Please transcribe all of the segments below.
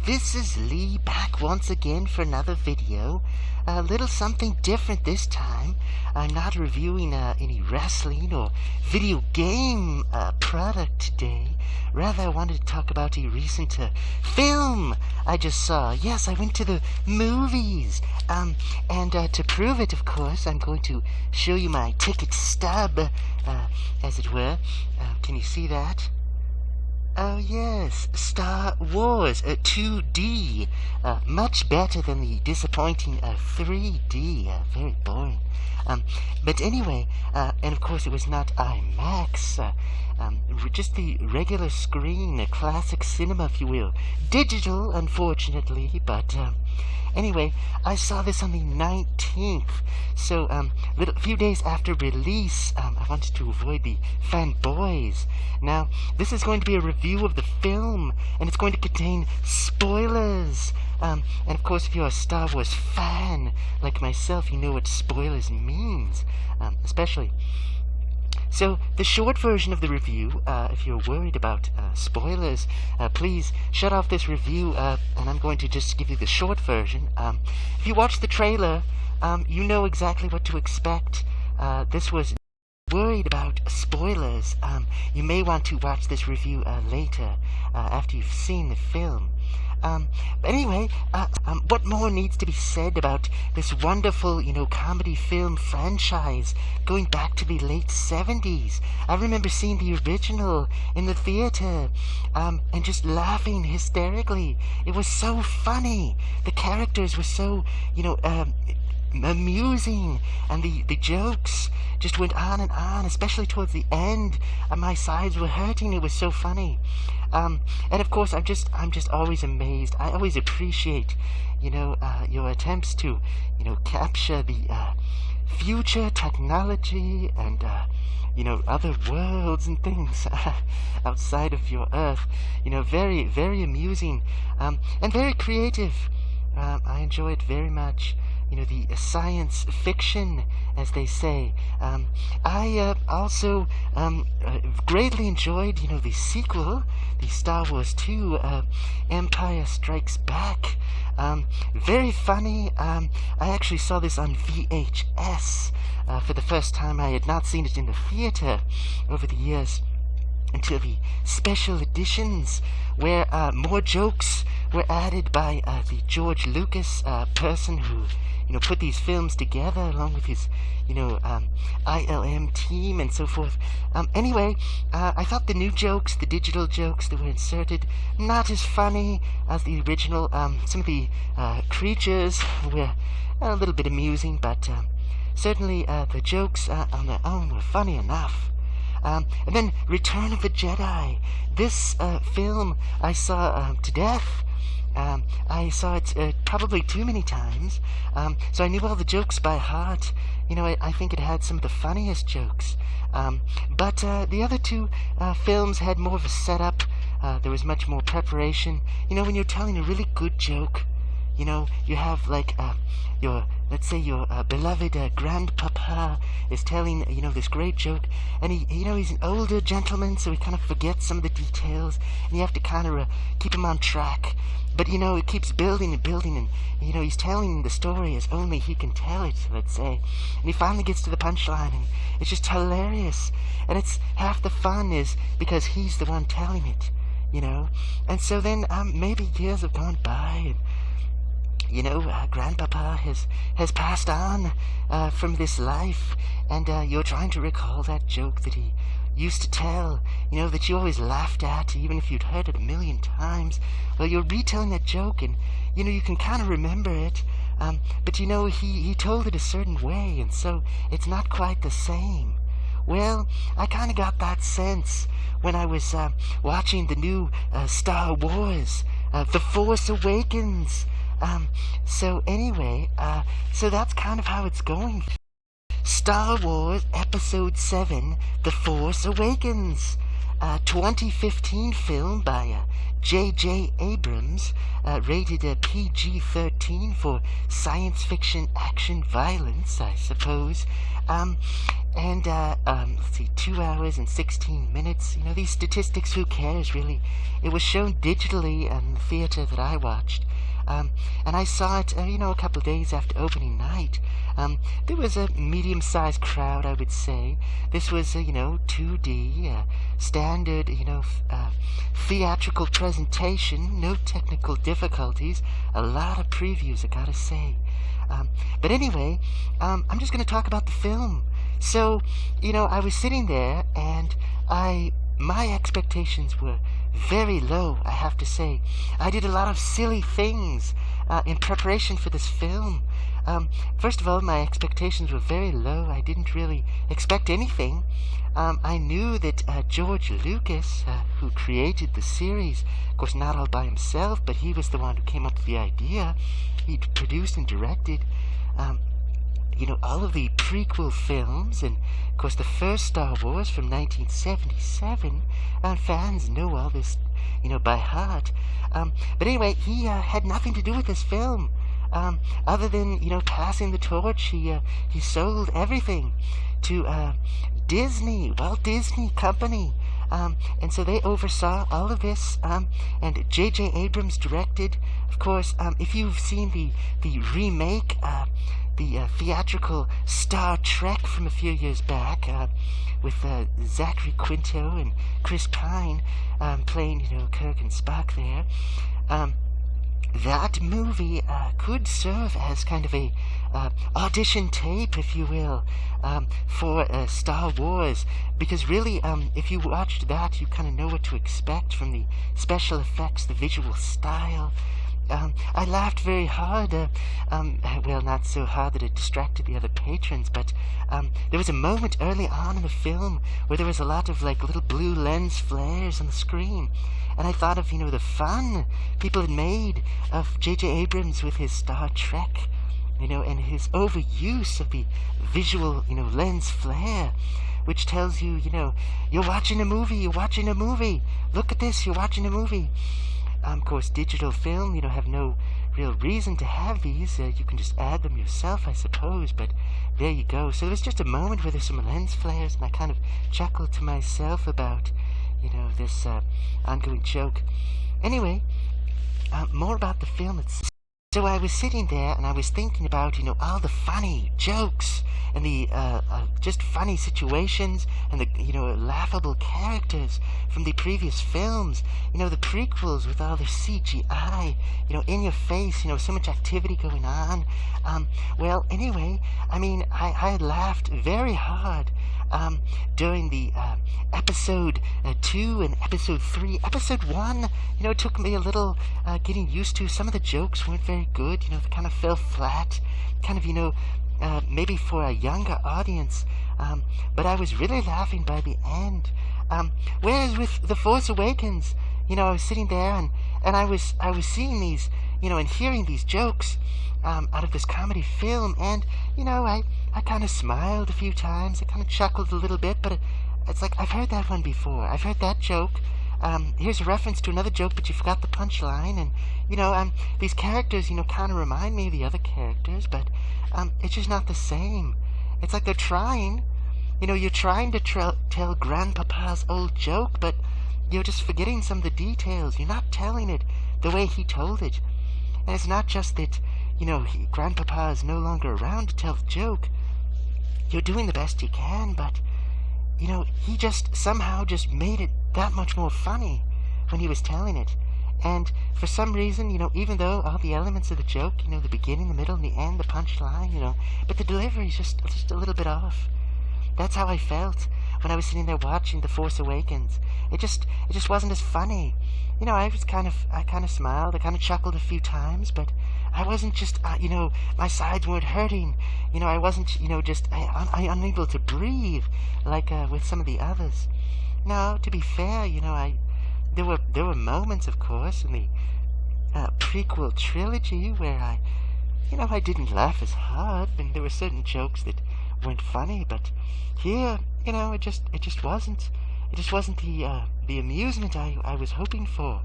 This is Lee back once again for another video. A little something different this time. I'm not reviewing any wrestling or video game product today. Rather, I wanted to talk about a recent film I just saw. Yes, I went to the movies. And to prove it, of course, I'm going to show you my ticket stub, as it were. Can you see that? Oh yes, Star Wars 2D, much better than the disappointing 3D, very boring. But anyway, and of course it was not IMAX, just the regular screen, a classic cinema, if you will. Digital, unfortunately, but anyway, I saw this on the 19th, so a few days after release. I wanted to avoid the fanboys. Now, this is going to be a review of the film, and it's going to contain spoilers. And of course, if you're a Star Wars fan like myself, you know what spoilers means, especially. So, the short version of the review, if you're worried about spoilers, please shut off this review, and I'm going to just give you the short version. If you watch the trailer, you know exactly what to expect. This was worried about spoilers. You may want to watch this review later, after you've seen the film. But anyway, what more needs to be said about this wonderful, comedy film franchise going back to the late 70s? I remember seeing the original in the theater, and just laughing hysterically. It was so funny. The characters were so, amusing, and the jokes just went on and on, especially towards the end. My sides were hurting. It was so funny. And of course, I'm just always amazed. I always appreciate, your attempts to, capture the future technology and, other worlds and things outside of your Earth. Very, very amusing, and very creative. I enjoy it very much. The science fiction, as they say. I also greatly enjoyed, the sequel, the Star Wars 2, Empire Strikes Back. Very funny. I actually saw this on VHS for the first time. I had not seen it in the theater over the years until the special editions, where more jokes were added by the George Lucas person who put these films together along with his ILM team and so forth. Anyway, I thought the new jokes, the digital jokes that were inserted, not as funny as the original. Some of the creatures were a little bit amusing, but certainly the jokes on their own were funny enough. And then Return of the Jedi. This film I saw to death. I saw it probably too many times, so I knew all the jokes by heart. I think it had some of the funniest jokes. But the other two films had more of a setup. There was much more preparation. When you're telling a really good joke, you have like let's say your beloved grandpapa is telling, this great joke, and he's an older gentleman, so he kind of forgets some of the details, and you have to kind of keep him on track. But, it keeps building and building, and, he's telling the story as only he can tell it, let's say. And he finally gets to the punchline, and it's just hilarious. And it's half the fun is because he's the one telling it, And so then maybe years have gone by, and grandpapa has passed on from this life, and you're trying to recall that joke that he used to tell, that you always laughed at, even if you'd heard it a million times. Well, you're retelling that joke, and, you can kind of remember it, but, he told it a certain way, and so it's not quite the same. Well, I kind of got that sense when I was watching the new Star Wars, The Force Awakens. So anyway, so that's kind of how it's going. Star Wars Episode 7, The Force Awakens. 2015 film by J.J. Abrams, rated PG-13 for science fiction action violence, I suppose. Let's see, 2 hours and 16 minutes. You know, these statistics, who cares, really? It was shown digitally in the theater that I watched. And I saw it, a couple of days after opening night. There was a medium-sized crowd, I would say. This was, 2D, standard, theatrical presentation, no technical difficulties, a lot of previews, I gotta say. But anyway, I'm just going to talk about the film. So, I was sitting there, and my expectations were very low, I have to say. I did a lot of silly things in preparation for this film. First of all, my expectations were very low. I didn't really expect anything. I knew that George Lucas, who created the series, of course not all by himself, but he was the one who came up with the idea. He produced and directed all of the prequel films, and of course the first Star Wars from 1977. Fans know all this, by heart. But anyway, he had nothing to do with this film, other than, passing the torch. He sold everything to Disney, Walt Disney Company. And so they oversaw all of this, and J.J. Abrams directed. Of course, if you've seen the remake, the theatrical Star Trek from a few years back, with Zachary Quinto and Chris Pine playing, Kirk and Spock there, that movie could serve as kind of a audition tape, if you will, for Star Wars, because really, if you watched that, you kind of know what to expect from the special effects, the visual style. I laughed very hard, well, not so hard that it distracted the other patrons, but there was a moment early on in the film where there was a lot of, little blue lens flares on the screen, and I thought of, the fun people had made of J.J. Abrams with his Star Trek, and his overuse of the visual, lens flare, which tells you, you're watching a movie, look at this, you're watching a movie. Of course, digital film, have no real reason to have these. You can just add them yourself, I suppose, but there you go. So there was just a moment where there's some lens flares, and I kind of chuckled to myself about, this ongoing joke. Anyway, more about the film itself. So I was sitting there, and I was thinking about, all the funny jokes, and the just funny situations, and the, laughable characters from the previous films, the prequels with all the CGI, in your face, so much activity going on. Well, anyway, I had laughed very hard during the episode 2 and episode 3. Episode 1, it took me a little getting used to. Some of the jokes weren't very good, they kind of fell flat, kind of, maybe for a younger audience, but I was really laughing by the end. Whereas with The Force Awakens, I was sitting there, and I was seeing these, and hearing these jokes out of this comedy film, and, I kind of smiled a few times, I kind of chuckled a little bit, but it's like, I've heard that one before, I've heard that joke. Here's a reference to another joke, but you forgot the punchline, and, these characters, kind of remind me of the other characters, but, it's just not the same. It's like they're trying, you're trying to tell Grandpapa's old joke, but you're just forgetting some of the details. You're not telling it the way he told it. And it's not just that, Grandpapa is no longer around to tell the joke. You're doing the best you can, but, he just somehow just made it that much more funny when he was telling it. And for some reason, even though all the elements of the joke, the beginning, the middle, and the end, the punchline, but the delivery is just a little bit off. That's how I felt when I was sitting there watching The Force Awakens. It just wasn't as funny. I kind of smiled, I kind of chuckled a few times, but I wasn't just, my sides weren't hurting. I wasn't, just unable to breathe like with some of the others. No, to be fair, there were moments, of course, in the prequel trilogy where I didn't laugh as hard, and there were certain jokes that weren't funny, but here, it just wasn't. It just wasn't the amusement I was hoping for.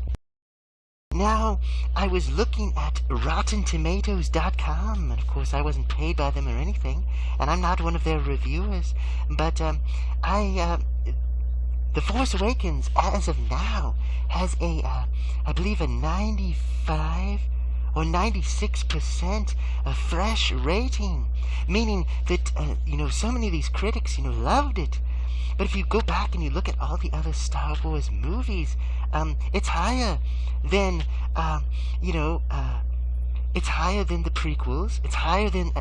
Now, I was looking at RottenTomatoes.com, and of course I wasn't paid by them or anything, and I'm not one of their reviewers, but The Force Awakens, as of now, has I believe a 95 or 96% fresh rating, meaning that, so many of these critics, loved it. But if you go back and you look at all the other Star Wars movies, it's higher than, it's higher than the prequels. It's higher than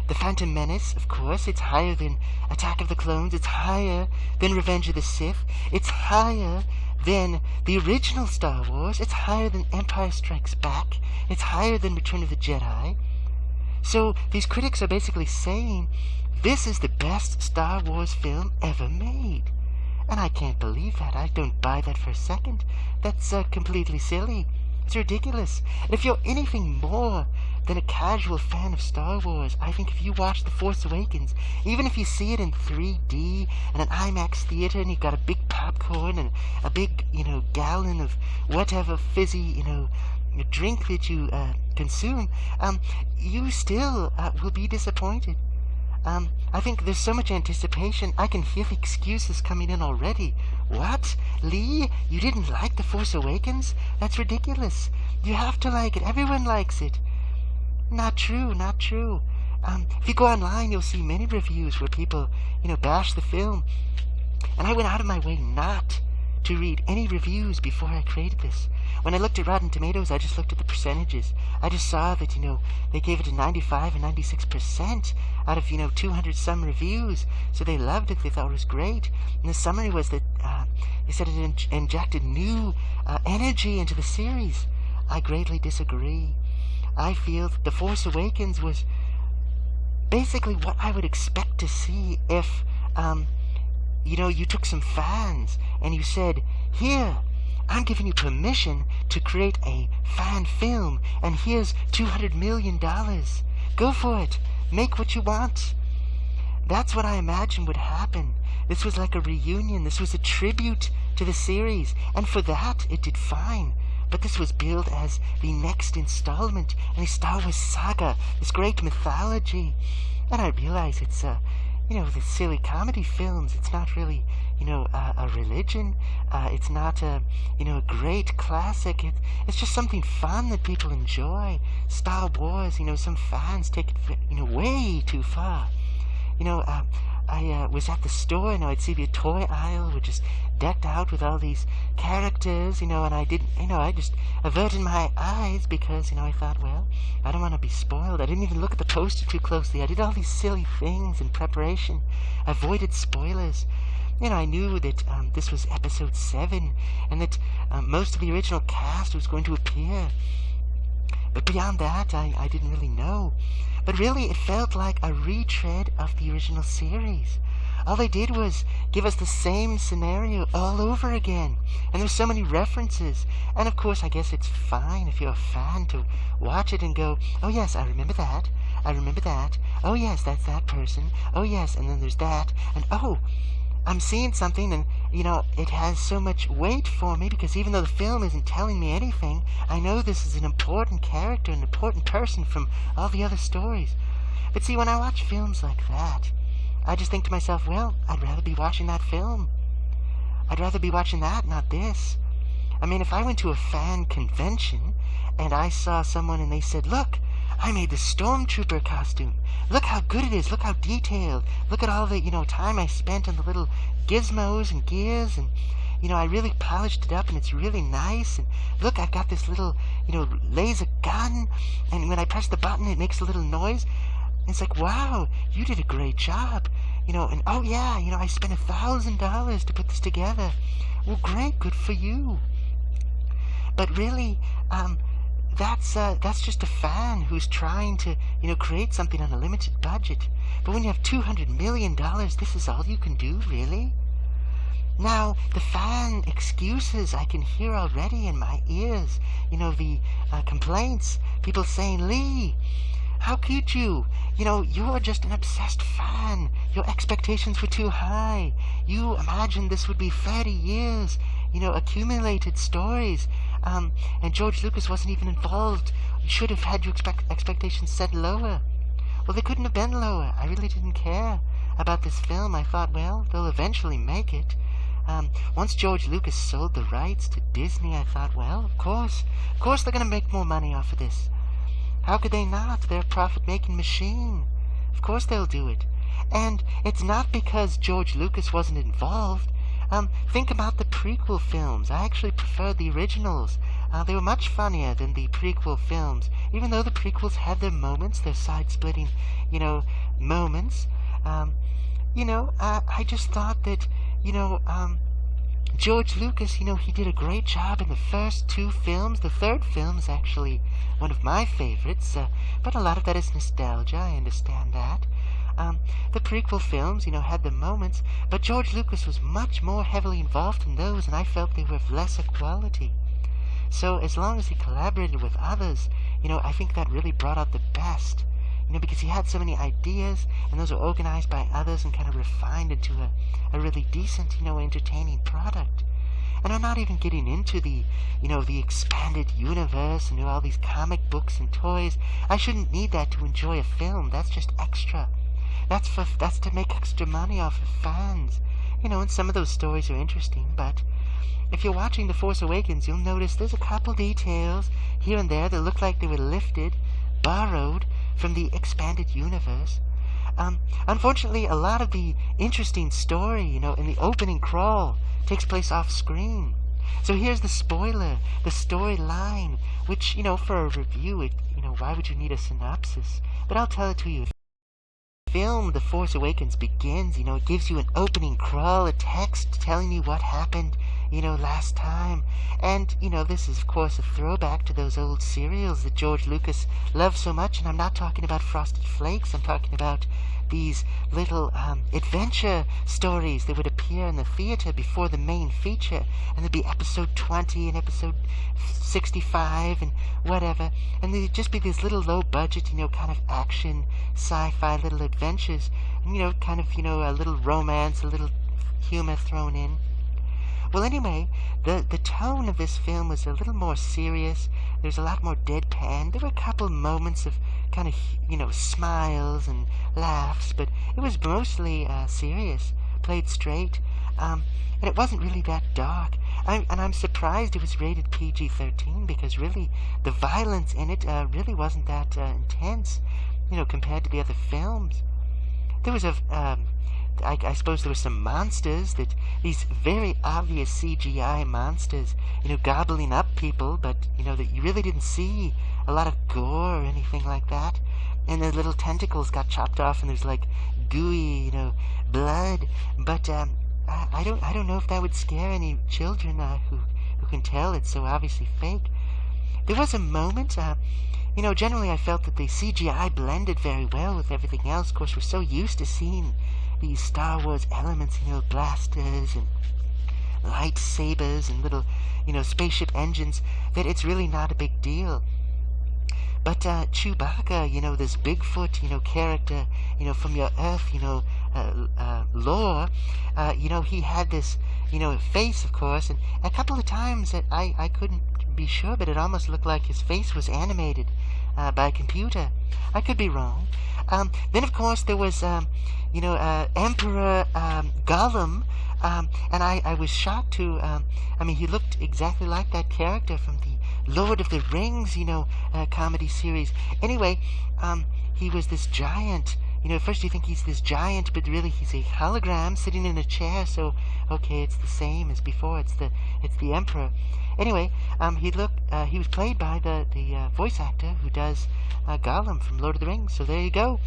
The Phantom Menace, of course. It's higher than Attack of the Clones. It's higher than Revenge of the Sith. It's higher than the original Star Wars. It's higher than Empire Strikes Back. It's higher than Return of the Jedi. So these critics are basically saying this is the best Star Wars film ever made. And I can't believe that. I don't buy that for a second. That's completely silly. It's ridiculous. And if you're anything more than a casual fan of Star Wars, I think if you watch The Force Awakens, even if you see it in 3D and an IMAX theater and you've got a big popcorn and a big, gallon of whatever fizzy, drink that you consume, you still will be disappointed. I think there's so much anticipation. I can hear the excuses coming in already. What? Lee, you didn't like The Force Awakens? That's ridiculous. You have to like it. Everyone likes it. Not true, not true. If you go online, you'll see many reviews where people, bash the film. And I went out of my way not to read any reviews before I created this. When I looked at Rotten Tomatoes, I just looked at the percentages. I just saw that, they gave it a 95 and 96% out of, 200 some reviews. So they loved it. They thought it was great. And the summary was that they said it injected new energy into the series. I greatly disagree. I feel that The Force Awakens was basically what I would expect to see if, you took some fans and you said, here, I'm giving you permission to create a fan film, and here's $200 million. Go for it. Make what you want. That's what I imagined would happen. This was like a reunion. This was a tribute to the series, and for that, it did fine. But this was billed as the next installment in the Star Wars saga, this great mythology. And I realize it's, the silly comedy films, it's not really, a religion. It's not a great classic. It's just something fun that people enjoy. Star Wars, some fans take it, way too far. I was at the store, and I'd see the toy aisle, which is decked out with all these characters, and I didn't, I just averted my eyes because, I thought, well, I don't want to be spoiled. I didn't even look at the poster too closely. I did all these silly things in preparation. I avoided spoilers. I knew that this was episode 7, and that most of the original cast was going to appear. But beyond that, I didn't really know. But really, it felt like a retread of the original series. All they did was give us the same scenario all over again. And there's so many references. And of course, I guess it's fine if you're a fan to watch it and go, oh yes, I remember that. I remember that. Oh yes, that's that person. Oh yes, and then there's that. And oh, I'm seeing something, and, it has so much weight for me, because even though the film isn't telling me anything, I know this is an important character, an important person from all the other stories. But see, when I watch films like that, I just think to myself, well, I'd rather be watching that film. I'd rather be watching that, not this. I mean, if I went to a fan convention, and I saw someone and they said, look, I made the Stormtrooper costume. Look how good it is. Look how detailed. Look at all the, time I spent on the little gizmos and gears. And, I really polished it up, and it's really nice. And look, I've got this little, laser gun. And when I press the button, it makes a little noise. And it's like, wow, you did a great job. And oh yeah, I spent $1,000 to put this together. Well, great, good for you. But really, that's just a fan who's trying to, create something on a limited budget. But when you have $200 million, this is all you can do, really? Now, the fan excuses I can hear already in my ears. The complaints, people saying, Lee, How could you? You're just an obsessed fan. Your expectations were too high. You imagined this would be 30 years, accumulated stories. And George Lucas wasn't even involved. You should have had your expectations set lower. Well, they couldn't have been lower. I really didn't care about this film. I thought, well, they'll eventually make it. Once George Lucas sold the rights to Disney, I thought, well, of course they're going to make more money off of this. How could they not? They're a profit-making machine. Of course they'll do it. And it's not because George Lucas wasn't involved. Think about the prequel films. I actually preferred the originals. They were much funnier than the prequel films, even though the prequels had their moments, their side-splitting, moments. I just thought that, George Lucas, he did a great job in the first two films. The third film is actually one of my favorites, but a lot of that is nostalgia. I understand that. The prequel films, had their moments, but George Lucas was much more heavily involved in those, and I felt they were of lesser quality. So as long as he collaborated with others, I think that really brought out the best. Because he had so many ideas, and those were organized by others and kind of refined into a really decent, entertaining product. And I'm not even getting into the expanded universe and all these comic books and toys. I shouldn't need that to enjoy a film. That's just extra. That's to make extra money off of fans. And some of those stories are interesting, but if you're watching The Force Awakens, you'll notice there's a couple details here and there that look like they were lifted, borrowed from the expanded universe. Unfortunately, a lot of the interesting story, in the opening crawl takes place off screen. So here's the spoiler, the storyline, which, for a review, why would you need a synopsis? But I'll tell it to you. The film The Force Awakens begins, it gives you an opening crawl, a text telling you what happened, last time. And, this is, of course, a throwback to those old serials that George Lucas loved so much. And I'm not talking about Frosted Flakes. I'm talking about these little adventure stories that would appear in the theater before the main feature. And there'd be episode 20 and episode 65 and whatever. And there'd just be these little low-budget, kind of action, sci-fi little adventures. And, kind of, a little romance, a little humor thrown in. Well, anyway, the tone of this film was a little more serious. There's a lot more deadpan. There were a couple moments of kind of, smiles and laughs, but it was mostly serious, played straight, and it wasn't really that dark. I'm surprised it was rated PG-13 because really the violence in it really wasn't that intense, compared to the other films. There was I suppose there were some monsters, these very obvious CGI monsters, gobbling up people, but, that you really didn't see a lot of gore or anything like that. And the little tentacles got chopped off and there's like gooey, blood. But, I don't know if that would scare any children, who can tell it's so obviously fake. There was a moment, generally I felt that the CGI blended very well with everything else. Of course, we're so used to seeing these Star Wars elements, blasters and lightsabers and little, spaceship engines, that it's really not a big deal. But Chewbacca, this Bigfoot, character, from your Earth, lore, he had this, face, of course, and a couple of times that I couldn't be sure, but it almost looked like his face was animated by a computer. I could be wrong. Then, of course, there was, Emperor Gollum, and I was shocked to, he looked exactly like that character from the Lord of the Rings, comedy series. Anyway, he was this giant. First you think he's this giant, but really he's a hologram sitting in a chair. So, okay, it's the same as before. It's the Emperor. Anyway, he was played by the voice actor who does Gollum from Lord of the Rings. So there you go.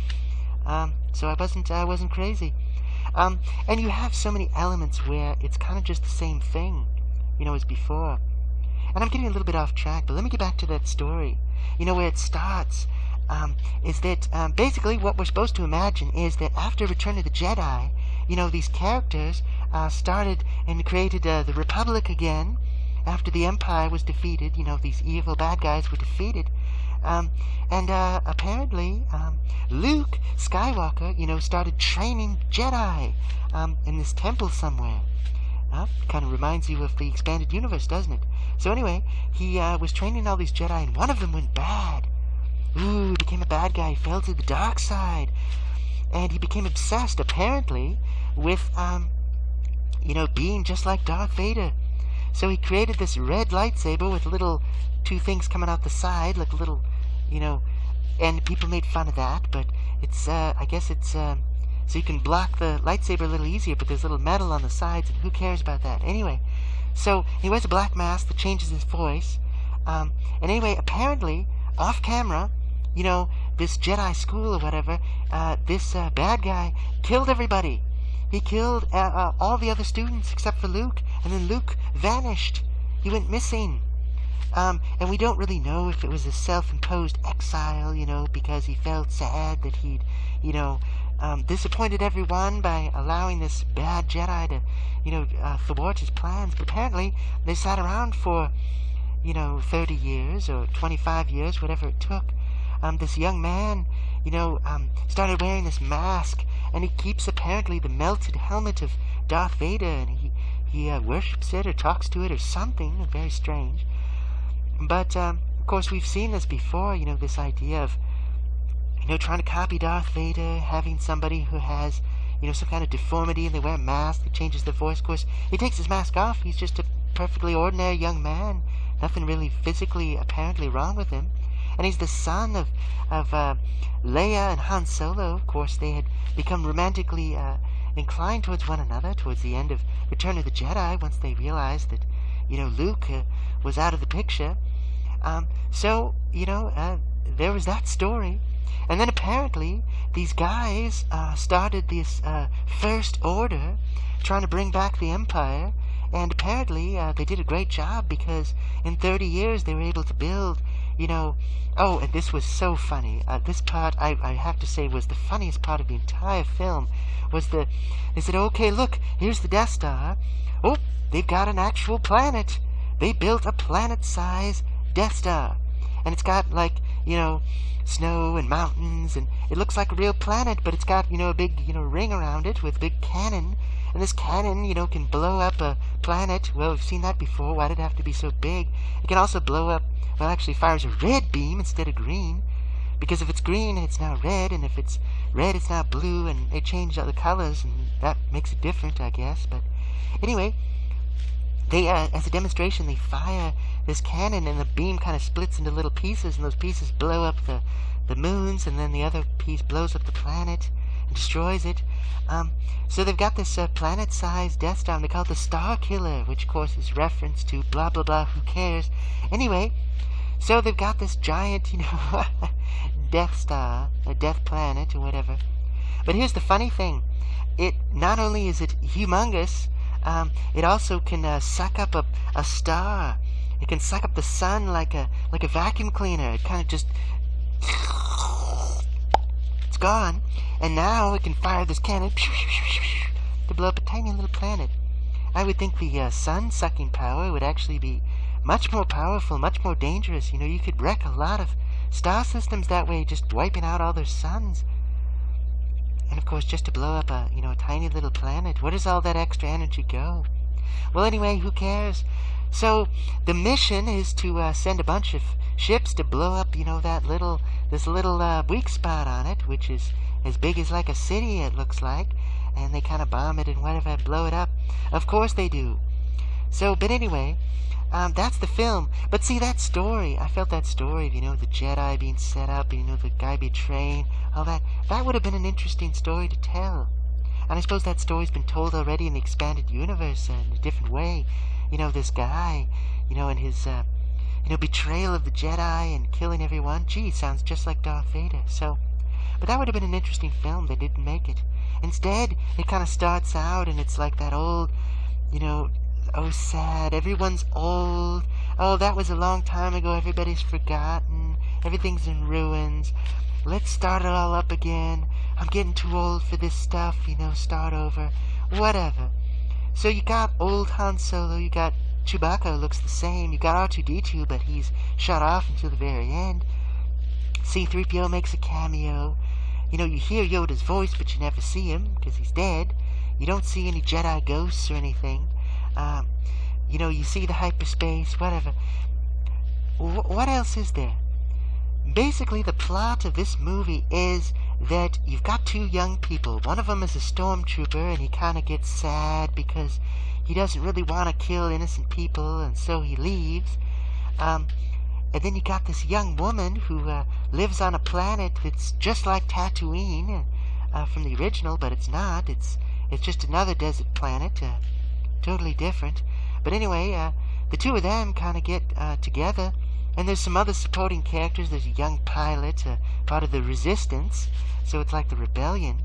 So I wasn't crazy. And you have so many elements where it's kind of just the same thing, as before. And I'm getting a little bit off track, but let me get back to that story. Where it starts is that basically what we're supposed to imagine is that after Return of the Jedi, these characters started and created the Republic again after the Empire was defeated. These evil bad guys were defeated. And apparently, Luke Skywalker, started training Jedi in this temple somewhere. Kind of reminds you of the expanded universe, doesn't it? So anyway, he was training all these Jedi, and one of them went bad. Ooh, he became a bad guy. He fell to the dark side. And he became obsessed, apparently, with, being just like Darth Vader. So he created this red lightsaber with little two things coming out the side, like a little, and people made fun of that, but it's, I guess it's, so you can block the lightsaber a little easier, but there's little metal on the sides, and who cares about that? Anyway, so he wears a black mask that changes his voice, and anyway, apparently, off camera, this Jedi school or whatever, this bad guy killed everybody. He killed all the other students except for Luke, and then Luke vanished. He went missing. And we don't really know if it was a self-imposed exile, because he felt sad that he'd, disappointed everyone by allowing this bad Jedi to, thwart his plans. But apparently they sat around for, 30 years or 25 years, whatever it took. This young man, started wearing this mask, and he keeps apparently the melted helmet of Darth Vader, and he worships it or talks to it or something very strange. But, of course, we've seen this before, this idea of, trying to copy Darth Vader, having somebody who has, some kind of deformity, and they wear a mask that changes their voice. Of course, he takes his mask off, he's just a perfectly ordinary young man, nothing really physically apparently wrong with him. And he's the son of Leia and Han Solo. Of course, they had become romantically inclined towards one another towards the end of Return of the Jedi, once they realized that, Luke was out of the picture. So, there was that story. And then apparently, these guys started this First Order, trying to bring back the Empire. And apparently, they did a great job, because in 30 years, they were able to build, oh, and this was so funny. This part, I have to say, was the funniest part of the entire film, was they said, okay, look, here's the Death Star. Oh, they've got an actual planet. They built a planet-size Death Star. And it's got, like, snow and mountains, and it looks like a real planet, but it's got, a big, ring around it with a big cannon. And this cannon, can blow up a planet. Well, we've seen that before. Why did it have to be so big? It can also blow up, well, actually fires a red beam instead of green. Because if it's green, it's now red, and if it's red, it's now blue, and they change all the colors, and that makes it different, I guess. But anyway, they, as a demonstration, they fire this cannon, and the beam kind of splits into little pieces, and those pieces blow up the moons, and then the other piece blows up the planet and destroys it. So they've got this planet-sized Death Star, and they call it the Star Killer, which, of course, is reference to blah, blah, blah, who cares. Anyway, so they've got this giant, Death Star, a death planet, or whatever. But here's the funny thing. It, not only is it humongous, it also can suck up a star. It can suck up the sun like a vacuum cleaner. It kind of just... it's gone. And now it can fire this cannon to blow up a tiny little planet. I would think the sun-sucking power would actually be much more powerful, much more dangerous. You could wreck a lot of star systems that way, just wiping out all their suns. And of course, just to blow up a tiny little planet, where does all that extra energy go? Well, anyway, who cares? So the mission is to send a bunch of ships to blow up, this little weak spot on it, which is as big as like a city, it looks like. And they kind of bomb it and whatever, blow it up. Of course they do. So, but anyway, that's the film. But see, that story, I felt that story of, the Jedi being set up, the guy betraying, all that. That would have been an interesting story to tell. And I suppose that story's been told already in the expanded universe in a different way. This guy, and his, betrayal of the Jedi and killing everyone. Gee, sounds just like Darth Vader. So, but that would have been an interesting film. They didn't make it. Instead, it kind of starts out, and it's like that old, oh, sad, everyone's old. Oh, that was a long time ago. Everybody's forgotten. Everything's in ruins. Let's start it all up again. I'm getting too old for this stuff, start over. Whatever. So you got old Han Solo, you got Chewbacca who looks the same, you got R2-D2, but he's shut off until the very end. C-3PO makes a cameo. You know, you hear Yoda's voice, but you never see him, because he's dead. You don't see any Jedi ghosts or anything. You know, you see the hyperspace, whatever. What else is there? Basically, the plot of this movie is that you've got two young people. One of them is a stormtrooper, and he kind of gets sad because he doesn't really want to kill innocent people, and so he leaves. And then you got this young woman who lives on a planet that's just like Tatooine from the original, but it's not. It's just another desert planet, totally different. But anyway, the two of them kind of get together. And there's some other supporting characters. There's a young pilot, part of the Resistance, so it's like the rebellion.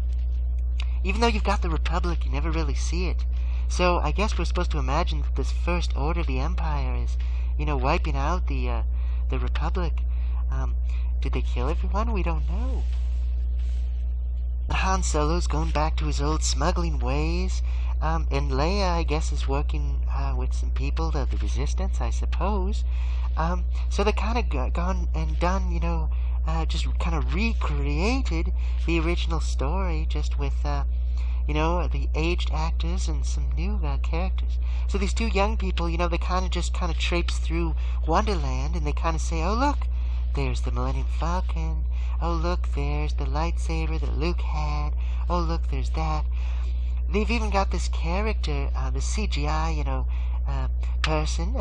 Even though you've got the Republic, you never really see it. So I guess we're supposed to imagine that this First Order of the Empire is, you know, wiping out the Republic. Did they kill everyone? We don't know. Han Solo's going back to his old smuggling ways. And Leia, I guess, is working with some people, the Resistance, I suppose. So they kind of gone and done, you know, just kind of recreated the original story, just with, you know, the aged actors and some new characters. So these two young people, you know, they kind of traipse through Wonderland, and they kind of say, oh, look, there's the Millennium Falcon. Oh, look, there's the lightsaber that Luke had. Oh, look, there's that. They've even got this character, the CGI, you know, person,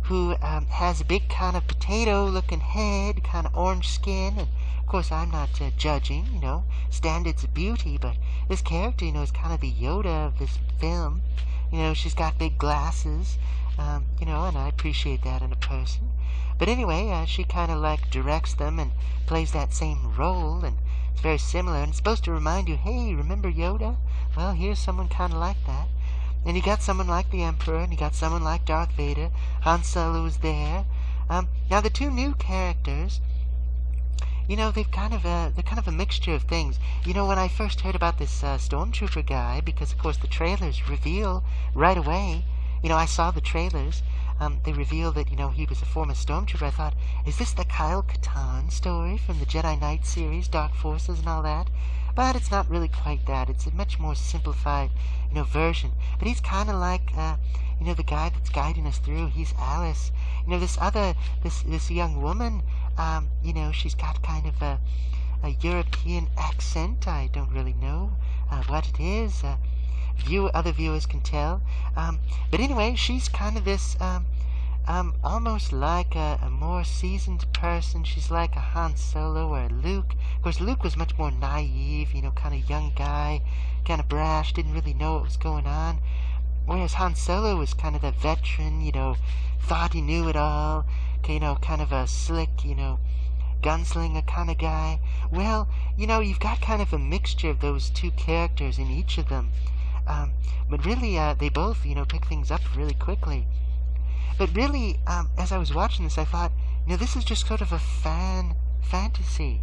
who has a big kind of potato-looking head, kind of orange skin, and of course I'm not judging, you know, standards of beauty, but this character, you know, is kind of the Yoda of this film. You know, she's got big glasses, you know, and I appreciate that in a person. But anyway, she kind of like directs them and plays that same role, and it's very similar, and it's supposed to remind you, hey, remember Yoda? Well, here's someone kind of like that. And you got someone like the Emperor, and you got someone like Darth Vader. Han Solo is there. Now the two new characters, you know, they're kind of a mixture of things. You know, when I first heard about this Stormtrooper guy, because of course the trailers reveal right away, you know, I saw the trailers, they reveal that, you know, he was a former Stormtrooper. I thought, is this the Kyle Katarn story from the Jedi Knight series, Dark Forces and all that? But it's not really quite that. It's a much more simplified, you know, version. But he's kind of like, you know, the guy that's guiding us through. He's Alice. You know, this young woman, you know, she's got kind of a European accent. I don't really know what it is. Other viewers can tell. But anyway, she's kind of this, almost like a more seasoned person. She's like a Han Solo or a Luke. Of course, Luke was much more naive, you know, kind of young guy, kind of brash, didn't really know what was going on. Whereas Han Solo was kind of the veteran, you know, thought he knew it all, you know, kind of a slick, you know, gunslinger kind of guy. Well, you know, you've got kind of a mixture of those two characters in each of them. But really, they both, you know, pick things up really quickly. But really, as I was watching this, I thought, you know, this is just sort of a fan fantasy.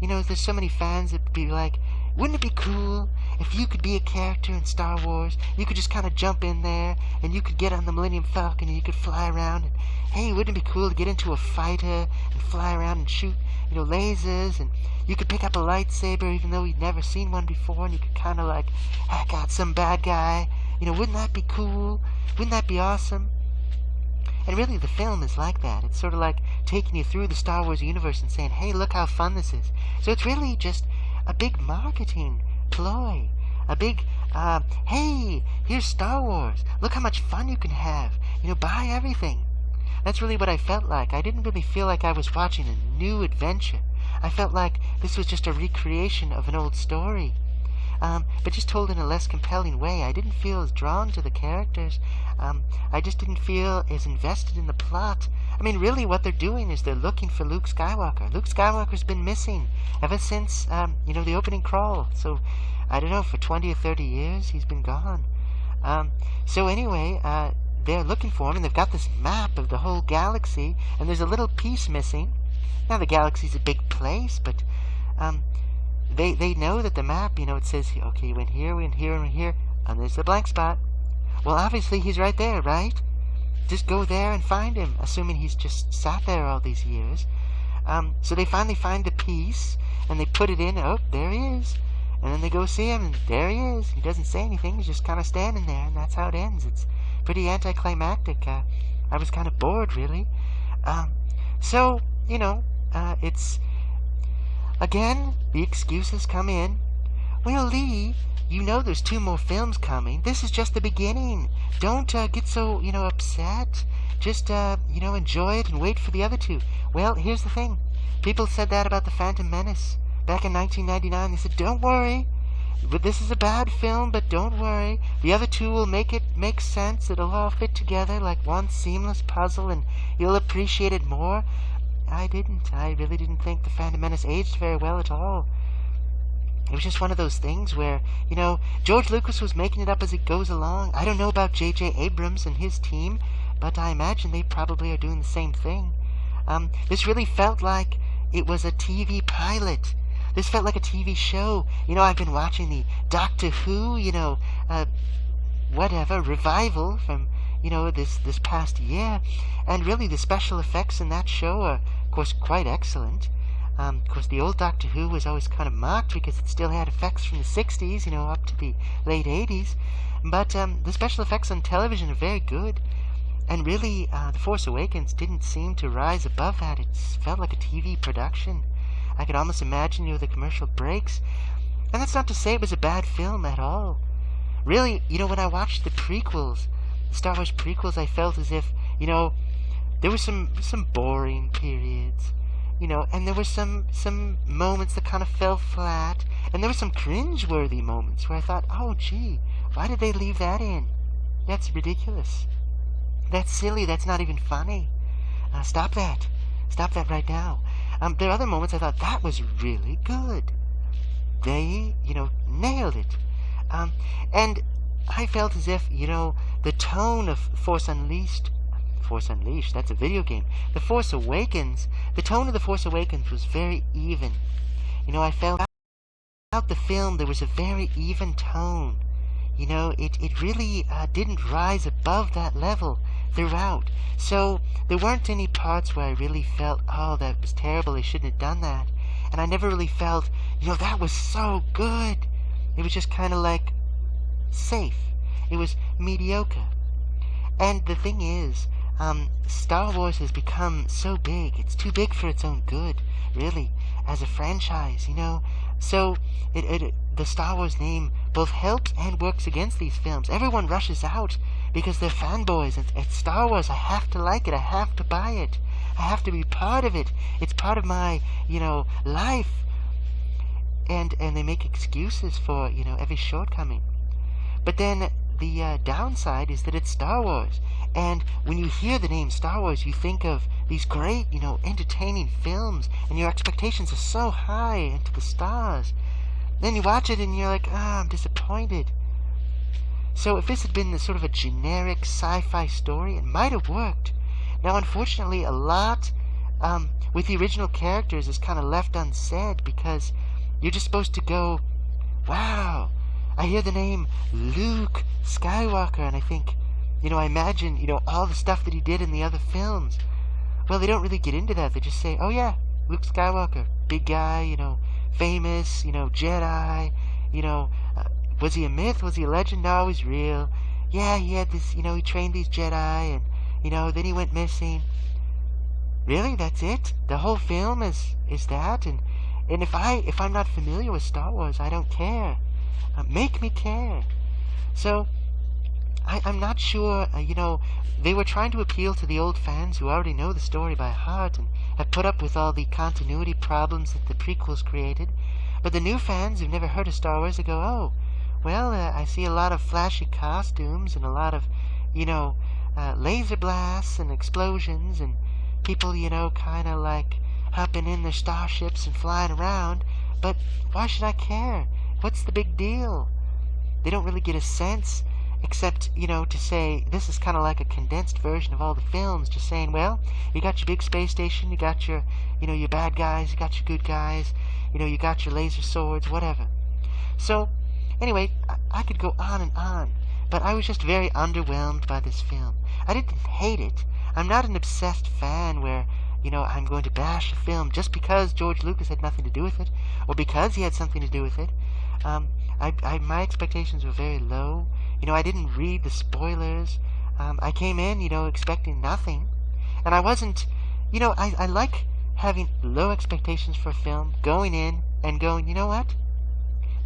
You know, there's so many fans that would be like, wouldn't it be cool if you could be a character in Star Wars? You could just kind of jump in there, and you could get on the Millennium Falcon, and you could fly around, and hey, wouldn't it be cool to get into a fighter and fly around and shoot, you know, lasers, and you could pick up a lightsaber even though you'd never seen one before, and you could kind of like hack out some bad guy. You know, wouldn't that be cool? Wouldn't that be awesome? And really, the film is like that. It's sort of like taking you through the Star Wars universe and saying, hey, look how fun this is. So it's really just a big marketing ploy. A big, hey, here's Star Wars. Look how much fun you can have. You know, buy everything. That's really what I felt like. I didn't really feel like I was watching a new adventure. I felt like this was just a recreation of an old story. But just told in a less compelling way. I didn't feel as drawn to the characters. I just didn't feel as invested in the plot. I mean, really what they're doing is they're looking for Luke Skywalker. Luke Skywalker's been missing ever since, you know, the opening crawl. So, I don't know, for 20 or 30 years he's been gone. So anyway, they're looking for him, and they've got this map of the whole galaxy, and there's a little piece missing. Now, the galaxy's a big place, but they know that the map, you know, it says, okay, you went here, and there's the blank spot. Well, obviously, he's right there, right? Just go there and find him, assuming he's just sat there all these years. So they finally find the piece, and they put it in. Oh, there he is. And then they go see him, and there he is. He doesn't say anything. He's just kind of standing there, and that's how it ends. It's pretty anticlimactic. I was kind of bored, really. So, it's... Again, the excuses come in. Well, Lee, you know there's 2 more films coming. This is just the beginning. Don't get so, upset. Just, enjoy it and wait for the other 2. Well, here's the thing. People said that about The Phantom Menace back in 1999. They said, don't worry. But this is a bad film, but don't worry. The other 2 will make it make sense. It'll all fit together like one seamless puzzle, and you'll appreciate it more. I didn't. I really didn't think The Phantom Menace aged very well at all. It was just one of those things where, George Lucas was making it up as it goes along. I don't know about J.J. Abrams and his team, but I imagine they probably are doing the same thing. This really felt like it was a TV pilot. This felt like a TV show. I've been watching the Doctor Who, revival from, this past year. And really the special effects in that show are, of course, quite excellent. Of course, the old Doctor Who was always kind of mocked because it still had effects from the 60s, up to the late 80s. But the special effects on television are very good. And really, The Force Awakens didn't seem to rise above that. It felt like a TV production. I could almost imagine, the commercial breaks. And that's not to say it was a bad film at all. Really, when I watched the prequels, the Star Wars prequels, I felt as if, there were some boring periods. And there were some moments that kind of fell flat. And there were some cringe-worthy moments where I thought, oh, gee, why did they leave that in? That's ridiculous. That's silly. That's not even funny. Stop that. Stop that right now. There are other moments I thought, that was really good. They, nailed it. And I felt as if, the tone of Force Unleashed, that's a video game. The Force Awakens, the tone of The Force Awakens was very even. I felt throughout the film there was a very even tone. It really didn't rise above that level throughout. So there weren't any parts where I really felt, oh, that was terrible, they shouldn't have done that. And I never really felt, that was so good. It was just kind of like safe. It was mediocre. And the thing is, Star Wars has become so big. It's too big for its own good, really, as a franchise, So the Star Wars name both helps and works against these films. Everyone rushes out because they're fanboys. It's Star Wars. I have to like it. I have to buy it. I have to be part of it. It's part of my, life. And they make excuses for, every shortcoming. But then the downside is that it's Star Wars. And when you hear the name Star Wars, you think of these great, entertaining films, and your expectations are so high into the stars. Then you watch it and you're like, I'm disappointed. So if this had been sort of a generic sci-fi story, it might have worked. Now, unfortunately, a lot with the original characters is kind of left unsaid because you're just supposed to go, wow, I hear the name Luke Skywalker, and I think, I imagine, all the stuff that he did in the other films. Well, they don't really get into that. They just say, oh yeah, Luke Skywalker, big guy, famous, Jedi, was he a myth? Was he a legend? No, he's real. Yeah, he had this, he trained these Jedi, and, then he went missing. Really? That's it? The whole film is that? And if I'm not familiar with Star Wars, I don't care. Make me care. So, I'm not sure, they were trying to appeal to the old fans who already know the story by heart and have put up with all the continuity problems that the prequels created. But the new fans who've never heard of Star Wars, they go, oh, well, I see a lot of flashy costumes and a lot of, laser blasts and explosions and people, kind of like hopping in their starships and flying around. But why should I care? What's the big deal? They don't really get a sense, except, to say this is kind of like a condensed version of all the films, just saying, well, you got your big space station, you got your, your bad guys, you got your good guys, you got your laser swords, whatever. So, anyway, I could go on, but I was just very underwhelmed by this film. I didn't hate it. I'm not an obsessed fan where, I'm going to bash the film just because George Lucas had nothing to do with it, or because he had something to do with it. My expectations were very low. I didn't read the spoilers. I came in, expecting nothing. And I wasn't, I like having low expectations for a film, going in and going, you know what?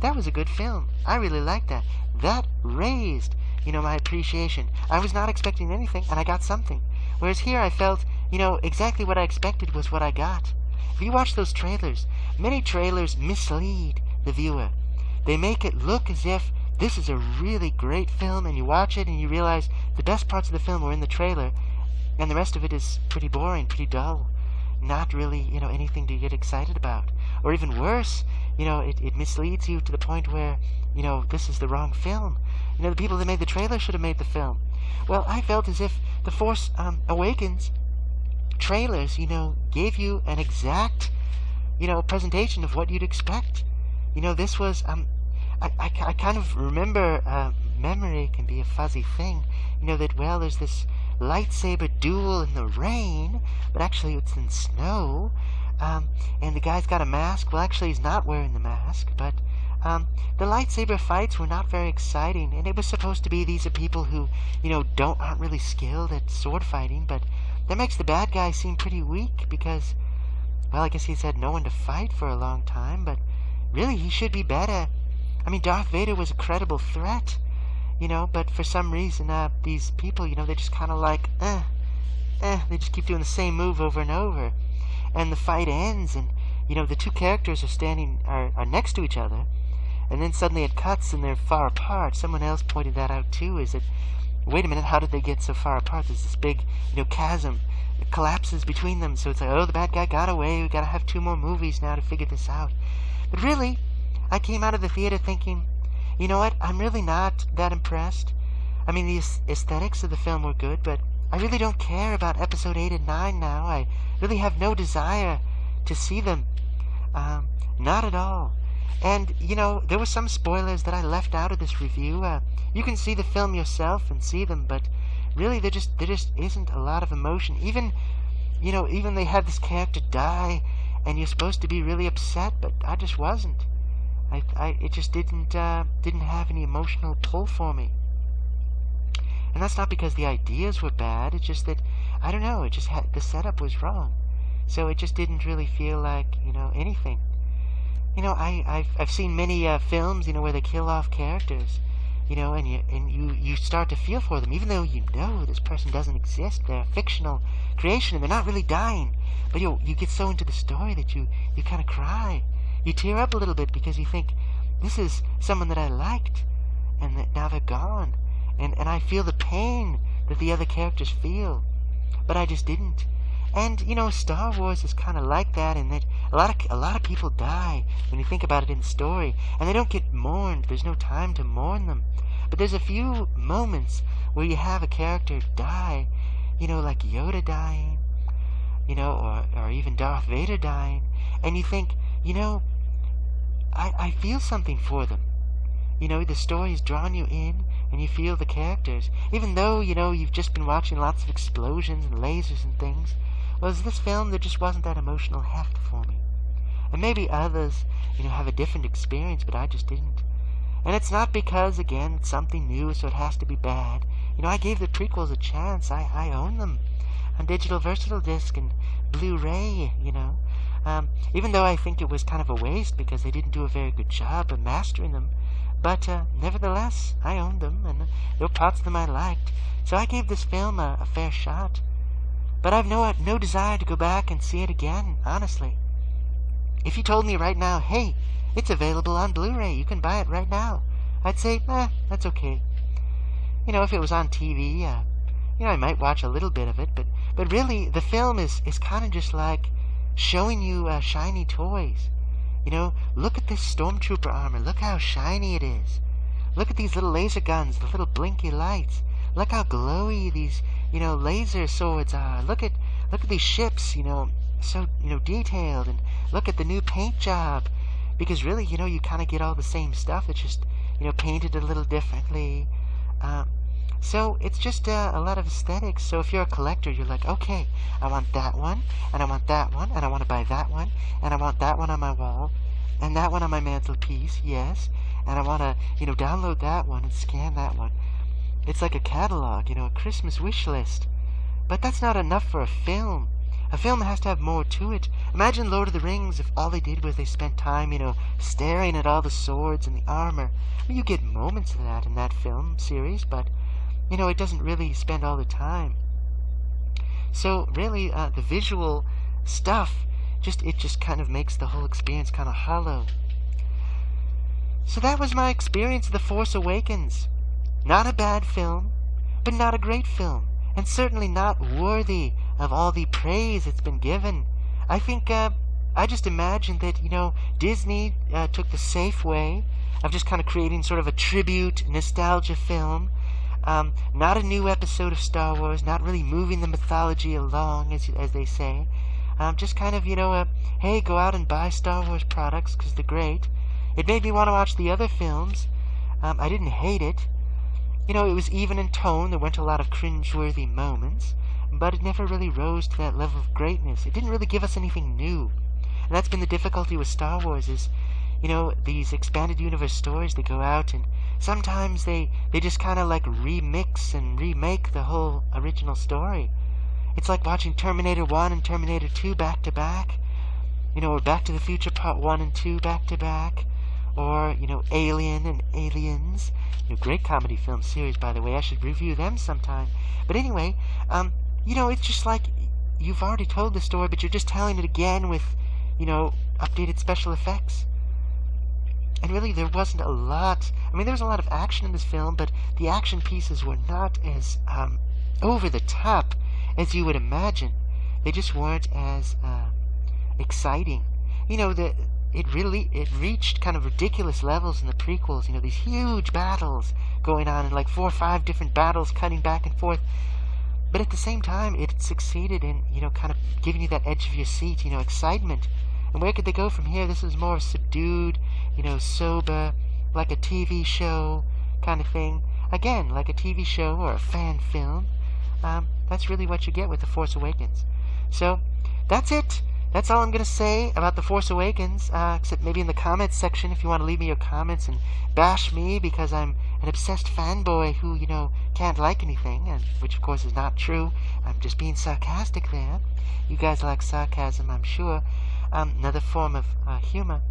That was a good film. I really liked that. That raised, my appreciation. I was not expecting anything, and I got something. Whereas here I felt, exactly what I expected was what I got. If you watch those trailers, many trailers mislead the viewer. They make it look as if this is a really great film, and you watch it and you realize the best parts of the film were in the trailer, and the rest of it is pretty boring, pretty dull. Not really, anything to get excited about. Or even worse, it misleads you to the point where, this is the wrong film. The people that made the trailer should have made the film. Well, I felt as if the Force Awakens trailers, gave you an exact, presentation of what you'd expect. This was, I kind of remember, memory can be a fuzzy thing, that, well, there's this lightsaber duel in the rain, but actually it's in snow, and the guy's got a mask. Well, actually he's not wearing the mask, but the lightsaber fights were not very exciting, and it was supposed to be these are people who, aren't really skilled at sword fighting, but that makes the bad guy seem pretty weak because, well, I guess he's had no one to fight for a long time, but really he should be better. I mean, Darth Vader was a credible threat, but for some reason, these people, they're just kind of like, they just keep doing the same move over and over. And the fight ends, and, the two characters are next to each other, and then suddenly it cuts and they're far apart. Someone else pointed that out too, is that, wait a minute, how did they get so far apart? There's this big, chasm. It collapses between them, so it's like, oh, the bad guy got away, we gotta have 2 more movies now to figure this out. But really, I came out of the theater thinking, you know what, I'm really not that impressed. I mean, the aesthetics of the film were good, but I really don't care about episode 8 and 9 now. I really have no desire to see them. Not at all. And, there were some spoilers that I left out of this review. You can see the film yourself and see them, but really there just isn't a lot of emotion. Even they had this character die, and you're supposed to be really upset, but I just wasn't. It just didn't have any emotional pull for me. And that's not because the ideas were bad, it's just that, I don't know, the setup was wrong. So it just didn't really feel like, anything. I've seen many films, where they kill off characters, and you start to feel for them, even though this person doesn't exist. They're a fictional creation, and they're not really dying. But you get so into the story that you kind of cry. You tear up a little bit because you think, this is someone that I liked, and that now they're gone. And I feel the pain that the other characters feel. But I just didn't. And, Star Wars is kind of like that, in that a lot of people die when you think about it in the story, and they don't get mourned. There's no time to mourn them. But there's a few moments where you have a character die, like Yoda dying, or even Darth Vader dying, and you think, I feel something for them. The story's drawn you in, and you feel the characters, even though, you've just been watching lots of explosions and lasers and things. Whereas this film, there just wasn't that emotional heft for me. And maybe others, have a different experience, but I just didn't. And it's not because, again, it's something new, so it has to be bad. I gave the prequels a chance. I own them on digital versatile disc and Blu-ray, even though I think it was kind of a waste because they didn't do a very good job of mastering them. But nevertheless, I owned them, and there were parts of them I liked. So I gave this film a fair shot. But I've no desire to go back and see it again, honestly. If you told me right now, hey, it's available on Blu-ray, you can buy it right now, I'd say, that's okay. If it was on TV, I might watch a little bit of it, but really, the film is kind of just like showing you shiny toys. Look at this stormtrooper armor. Look how shiny it is. Look at these little laser guns, the little blinky lights. Look how glowy these, laser swords are. Look at these ships, so, detailed. And look at the new paint job. Because really, you kind of get all the same stuff. It's just, painted a little differently. So it's just a lot of aesthetics. So if you're a collector, you're like, okay, I want that one, and I want that one, and I want to buy that one, and I want that one on my wall, and that one on my mantelpiece, yes, and I want to, download that one and scan that one. It's like a catalog, a Christmas wish list. But that's not enough for a film. A film has to have more to it. Imagine Lord of the Rings if all they did was they spent time, staring at all the swords and the armor. I mean, you get moments of that in that film series, but, it doesn't really spend all the time. So, really, the visual stuff, it just kind of makes the whole experience kind of hollow. So that was my experience of The Force Awakens. Not a bad film, but not a great film. And certainly not worthy of all the praise it's been given. I think, I just imagined that, Disney took the safe way of just kind of creating sort of a tribute, nostalgia film. Not a new episode of Star Wars, not really moving the mythology along, as they say. Just kind of, hey, go out and buy Star Wars products because they're great. It made me want to watch the other films. I didn't hate it. It was even in tone. There weren't a lot of cringeworthy moments, but it never really rose to that level of greatness. It didn't really give us anything new. And that's been the difficulty with Star Wars is, these expanded universe stories, they go out and sometimes they just kind of like remix and remake the whole original story. It's like watching Terminator 1 and Terminator 2 back to back, or Back to the Future Part 1 and 2 back to back, or, Alien and Aliens. Great comedy film series, by the way. I should review them sometime. But anyway, it's just like you've already told the story, but you're just telling it again with, updated special effects. And really, there wasn't a lot. I mean, there was a lot of action in this film, but the action pieces were not as over the top as you would imagine. They just weren't as exciting. It reached kind of ridiculous levels in the prequels. These huge battles going on, and like 4 or 5 different battles cutting back and forth. But at the same time, it succeeded in, kind of giving you that edge of your seat, excitement. And where could they go from here? This is more subdued, sober, like a TV show kind of thing. Again, like a TV show or a fan film. That's really what you get with The Force Awakens. So, that's it. That's all I'm going to say about The Force Awakens, except maybe in the comments section if you want to leave me your comments and bash me because I'm an obsessed fanboy who, can't like anything, and which of course is not true. I'm just being sarcastic there. You guys like sarcasm, I'm sure. Another form of humor.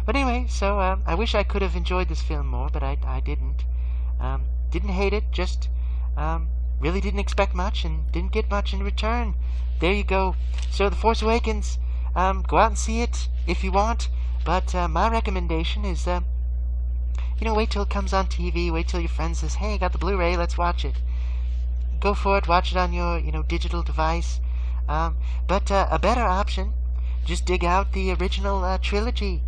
But anyway, so I wish I could have enjoyed this film more, but I didn't. Didn't hate it, just really didn't expect much and didn't get much in return. There you go. So The Force Awakens, go out and see it if you want, but my recommendation is, wait till it comes on TV, wait till your friend says, hey, I got the Blu-ray, let's watch it. Go for it, watch it on your, digital device. But a better option, just dig out the original trilogy,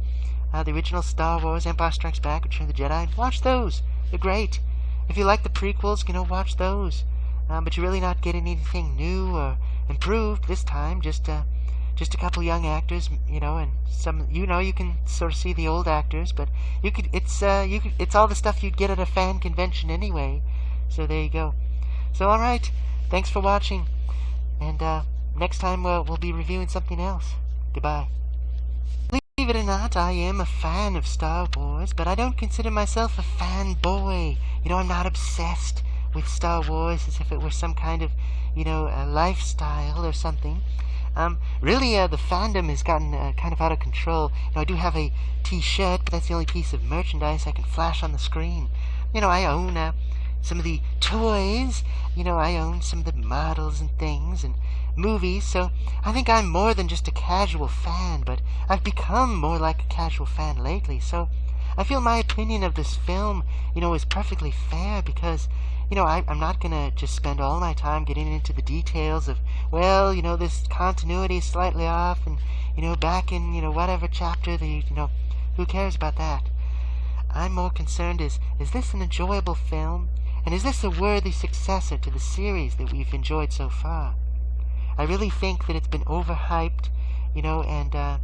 the original Star Wars, Empire Strikes Back, Return of the Jedi. Watch those. They're great. If you like the prequels, watch those. But you're really not getting anything new or improved this time. Just a couple young actors, and some, you can sort of see the old actors, but it's all the stuff you'd get at a fan convention anyway. So there you go. So all right, thanks for watching, and next time we'll be reviewing something else. Goodbye. Believe it or not, I am a fan of Star Wars, but I don't consider myself a fanboy. I'm not obsessed with Star Wars as if it were some kind of, a lifestyle or something. Really, the fandom has gotten kind of out of control. I do have a t-shirt, but that's the only piece of merchandise I can flash on the screen. I own some of the toys. I own some of the models and things and movies, so I think I'm more than just a casual fan, but I've become more like a casual fan lately, so I feel my opinion of this film, is perfectly fair because, I'm not going to just spend all my time getting into the details of, well, this continuity is slightly off and, back in, whatever chapter, who cares about that? I'm more concerned is this an enjoyable film? And is this a worthy successor to the series that we've enjoyed so far? I really think that it's been overhyped, and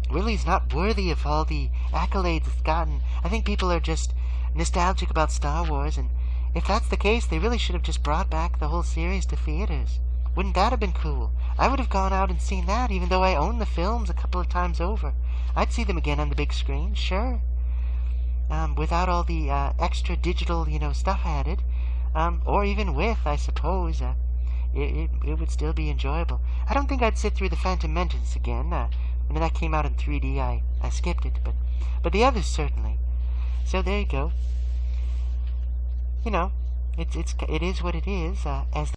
really is not worthy of all the accolades it's gotten. I think people are just nostalgic about Star Wars, and If that's the case, they really should have just brought back the whole series to theaters. Wouldn't that have been cool? I would have gone out and seen that, even though I own the films a couple of times over. I'd see them again on the big screen, sure. Without all the extra digital, stuff added. Or even with, I suppose. It would still be enjoyable. I don't think I'd sit through The Phantom Menace again. When that came out in 3D, I skipped it, but the others certainly. So there you go. It is what it is, as